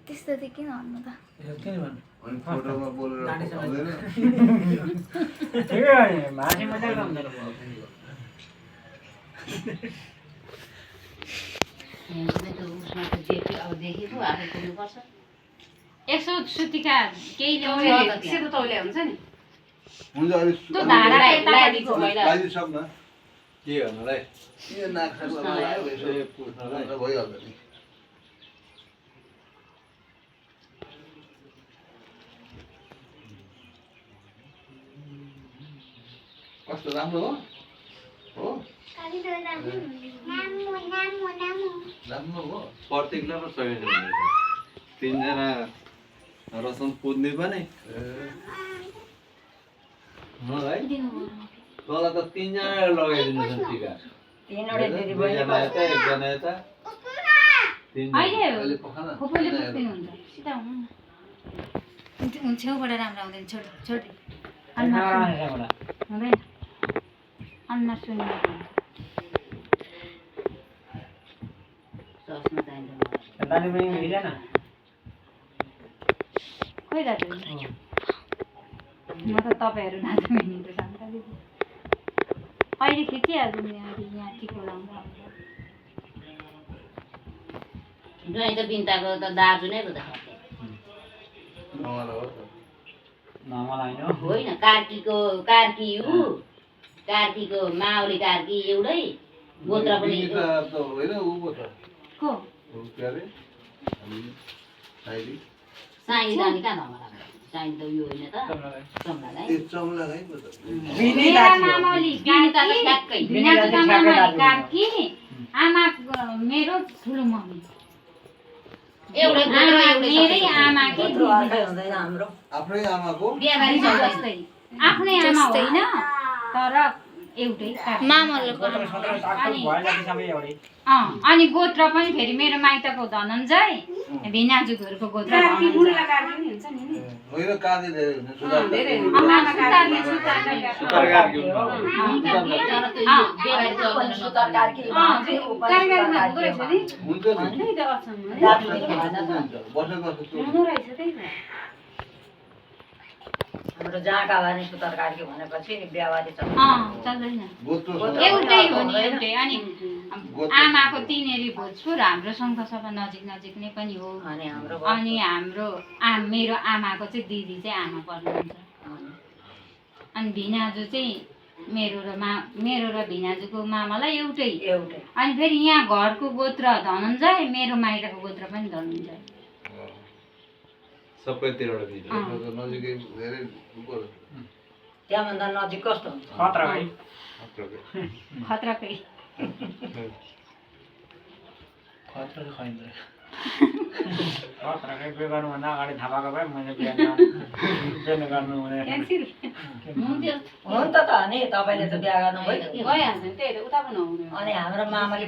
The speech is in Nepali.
त्यस्तो चाहिँ किन भन्नु त किन भन्नु अनि फोटोमा बोलेर आउँदैन ठिकै हो नि भाषी मजाक गर्नु उसमा त देखि अब देखेको आफै पुग्नुपर्छ यसो सुतिका केही ल्याउने सेतो तौले हुन्छ नि हुन्छ अलि त्यो धारा लाइदिएको पहिला लाइदिसक्न के गर्नुलाई के नाख्छ भइहाल्छ नि कस्तो राम्रो हो हो राम्रो हो प्रत्येकलाई पो सय तिनजना रसम पुज्ने पनि है तल त तिनजना लगाइदिनु टिका दुईजना यता एकजना यता अहिले पखाना फुपूले पुग्दिनुहुन्छ सिधा हुनु छेउबाट राम्रो आउँदैन छोड छोड हुँदैन अन्ना सुन्नु चस्मा चाहिन्छ दानी पनि हिँडेन खोइ दाजु म त तपाईँहरू दाजु हिँड्नु जानकारी अहिले खिचिहाल्छु नि यहाँ टिको लाउँदा ज्वाइँ त बिन्ताको त दाजु नै पो त होइन कार्की कार्कीको माउली कार्की एउटै गोत्र पनि त होइन ऊ पो त को के अरे साइली साइली जाने कहाँ धमला साइली त उयो होइन त चम्लालाई ए चम्ला गाई पो त मेरा मामली कार्की भिनाजुका मामली कार्की आमा मेरो ठुलो मम्मी एउटै गोत्र एउटै मेरै आमाकै दिदी हुँदैन हाम्रो आफ्नै आमाको बिहाबारी जस्तै आफ्नै आमा होइन तर एउटै मामलको अनि गोत्र पनि फेरि मेरो माइतको धनञ्जय भिनाजुहरूको गोत्र होइन काँदे धेरै हुन्छ हुन्छ नि हाम्रो जहाँका भने सुतर कार्की भनेपछि बिहाबारी चल्दैन एउटै हो नि एउटै अनि आमाको तिनेरी भोजपुर हाम्रो सङ्घसभा नजिक नजिक नै पनि हो अनि हाम्रो मेरो आमाको चाहिँ दिदी चाहिँ आमा पर्नुहुन्छ अनि भिनाजु चाहिँ मेरो र भिनाजुको मामालाई एउटै अनि फेरि यहाँ घरको गोत्र धनञ्जय मेरो माइतको गोत्र पनि धनञ्जय सबैतिरबाट नजिकै धेरै त्यहाँभन्दा नजिक कस्तो हुन्छ खतराकै गर्नुभन्दा अगाडि थाहा पाएको भए मैले बिहान गर्नु हुने हो नि त नि तपाईँले त बिहा गर्नुभयो गइहाल्छ नि त्यही त उता पनि हुने अनि हाम्रो मामाले